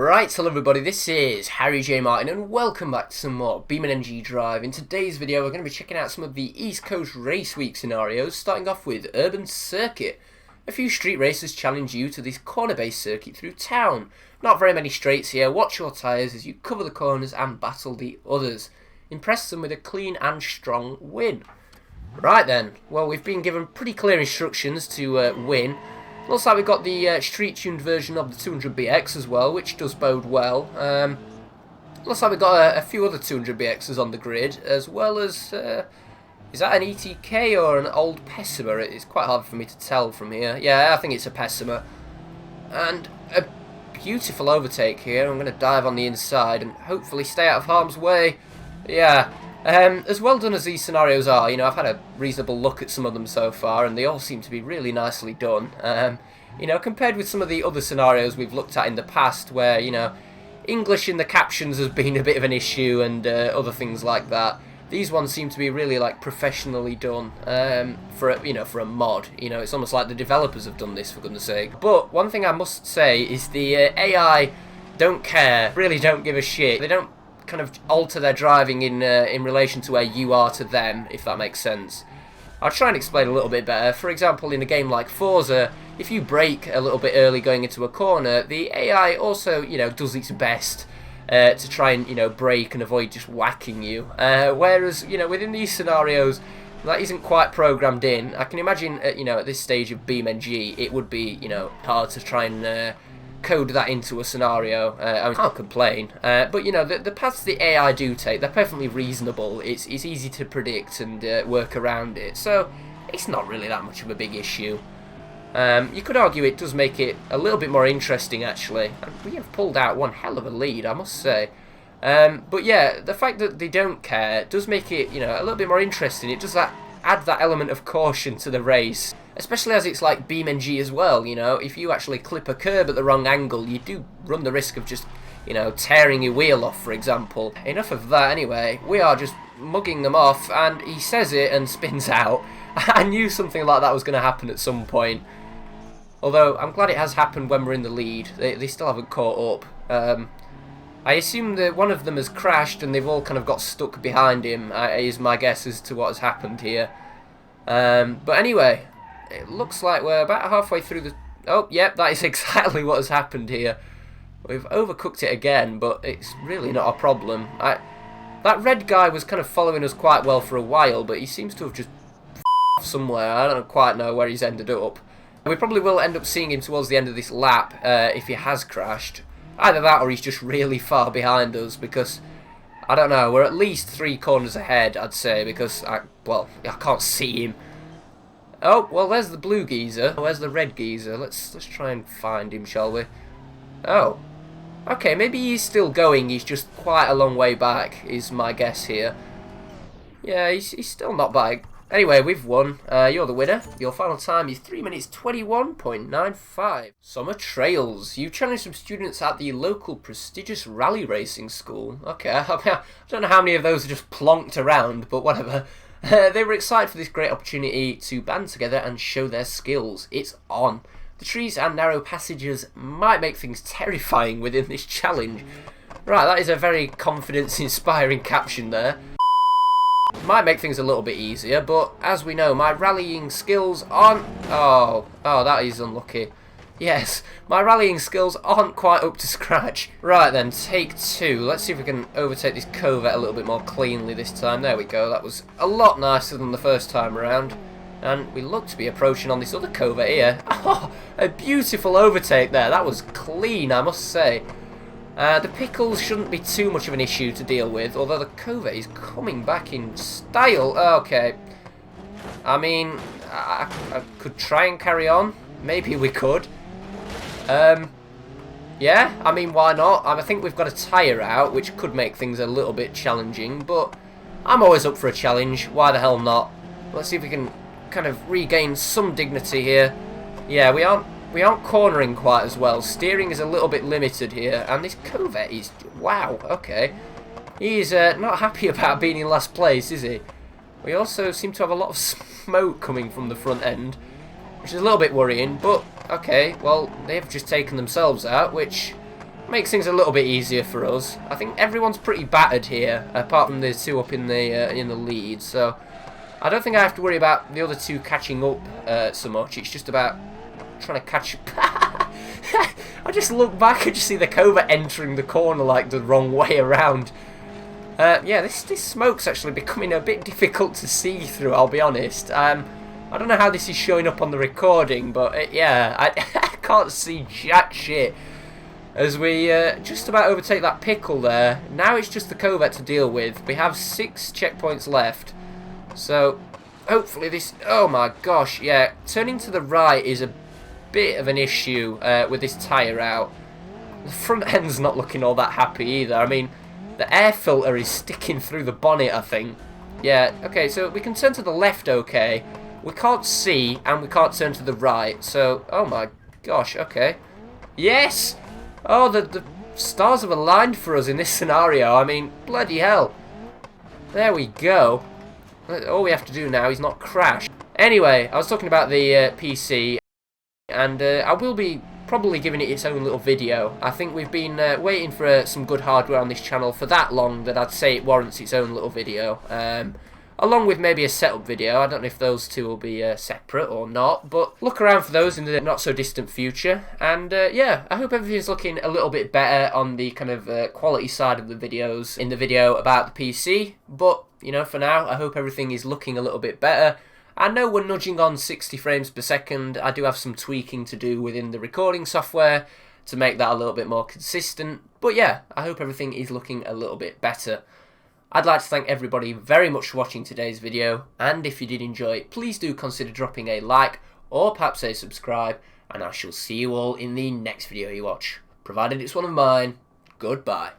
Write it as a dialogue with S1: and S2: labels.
S1: Right, hello everybody, this is Harry J. Martin and welcome back to some more BeamNG.drive. In today's video we're going to be checking out some of the East Coast Race Week scenarios, starting off with Urban Circuit. A few street racers challenge you to this corner-based circuit through town. Not very many straights here, watch your tyres as you cover the corners and battle the others. Impress them with a clean and strong win. Right then, well we've been given pretty clear instructions to win. Looks like we've got the street-tuned version of the 200BX as well, which does bode well. Looks like we've got a few other 200BXs on the grid, as well as... is that an ETK or an old Pessima? It's quite hard for me to tell from here. Yeah, I think it's a Pessima. And a beautiful overtake here. I'm going to dive on the inside and hopefully stay out of harm's way. Yeah. As well done as these scenarios are, you know, I've had a reasonable look at some of them so far, and they all seem to be really nicely done. You know, compared with some of the other scenarios we've looked at in the past, where, you know, English in the captions has been a bit of an issue and other things like that. These ones seem to be really, like, professionally done for a mod. You know, it's almost like the developers have done this, for goodness sake. But one thing I must say is the AI don't care, really don't give a shit. They don't kind of alter their driving in relation to where you are to them, if that makes sense. I'll try and explain a little bit better. For example, in a game like Forza, if you brake a little bit early going into a corner, the AI also, you know, does its best to try and, you know, brake and avoid just whacking you. Whereas, you know, within these scenarios, that isn't quite programmed in. I can imagine, you know, at this stage of BeamNG, it would be, you know, hard to try and code that into a scenario. I can't complain, but you know, the paths the AI do take, they're perfectly reasonable. It's easy to predict and work around it, so it's not really that much of a big issue. You could argue it does make it a little bit more interesting, actually. And we have pulled out one hell of a lead, I must say. But yeah, the fact that they don't care does make it, you know, a little bit more interesting. It does add that element of caution to the race. Especially as it's like BeamNG as well, you know, if you actually clip a curb at the wrong angle, you do run the risk of just, you know, tearing your wheel off, for example. Enough of that anyway, we are just mugging them off, and he says it and spins out. I knew something like that was going to happen at some point. Although, I'm glad it has happened when we're in the lead. They still haven't caught up. I assume that one of them has crashed and they've all kind of got stuck behind him, is my guess as to what has happened here. But anyway, it looks like we're about halfway through the... Oh, yep, that is exactly what has happened here. We've overcooked it again, but it's really not a problem. That red guy was kind of following us quite well for a while, but he seems to have just off somewhere. I don't quite know where he's ended up. We probably will end up seeing him towards the end of this lap if he has crashed. Either that or he's just really far behind us, because... I don't know, we're at least 3 corners ahead, I'd say, because, I can't see him. Oh, well, there's the blue geezer. Where's the red geezer? Let's try and find him, shall we? Oh. Okay, maybe he's still going. He's just quite a long way back, is my guess here. Yeah, he's still not back. Anyway, we've won. You're the winner. Your final time is 3 minutes 21.95. Summer Trails. You challenged some students at the local prestigious rally racing school. Okay, I don't know how many of those are just plonked around, but whatever. They were excited for this great opportunity to band together and show their skills. It's on. The trees and narrow passages might make things terrifying within this challenge. Right, that is a very confidence-inspiring caption there. Might make things a little bit easier, but as we know, my rallying skills aren't... Oh, that is unlucky. Yes, my rallying skills aren't quite up to scratch. Right then, take 2. Let's see if we can overtake this covert a little bit more cleanly this time. There we go, that was a lot nicer than the first time around. And we look to be approaching on this other covert here. Oh, a beautiful overtake there. That was clean, I must say. The pickles shouldn't be too much of an issue to deal with, although the covert is coming back in style. Okay. I mean, I could try and carry on. Maybe we could. Yeah, I mean, why not? I think we've got a tyre out, which could make things a little bit challenging, but I'm always up for a challenge. Why the hell not? Let's see if we can kind of regain some dignity here. Yeah, we aren't cornering quite as well. Steering is a little bit limited here, and this covert is... Wow, okay. He's not happy about being in last place, is he? We also seem to have a lot of smoke coming from the front end, which is a little bit worrying, but okay, well, they've just taken themselves out, which makes things a little bit easier for us. I think everyone's pretty battered here, apart from the two up in the lead. So I don't think I have to worry about the other two catching up so much. It's just about trying to catch. I just look back and just see the covert entering the corner like the wrong way around. Yeah, this smoke's actually becoming a bit difficult to see through, I'll be honest. I don't know how this is showing up on the recording, but yeah, I can't see jack shit. As we just about overtake that pickle there. Now it's just the covert to deal with. We have 6 checkpoints left. So, hopefully this... Oh my gosh, yeah. Turning to the right is a bit of an issue with this tyre out. The front end's not looking all that happy either. I mean, the air filter is sticking through the bonnet, I think. Yeah, okay, so we can turn to the left okay. We can't see, and we can't turn to the right. So, oh my gosh, okay. Yes! Oh, the stars have aligned for us in this scenario. I mean, bloody hell. There we go. All we have to do now is not crash. Anyway, I was talking about the PC, and I will be probably giving it its own little video. I think we've been waiting for some good hardware on this channel for that long that I'd say it warrants its own little video. Along with maybe a setup video. I don't know if those two will be separate or not, but look around for those in the not so distant future. And yeah, I hope everything's looking a little bit better on the kind of quality side of the videos in the video about the PC. But, you know, for now, I hope everything is looking a little bit better. I know we're nudging on 60 frames per second. I do have some tweaking to do within the recording software to make that a little bit more consistent. But yeah, I hope everything is looking a little bit better. I'd like to thank everybody very much for watching today's video, and if you did enjoy it, please do consider dropping a like or perhaps a subscribe, and I shall see you all in the next video you watch. Provided it's one of mine, goodbye.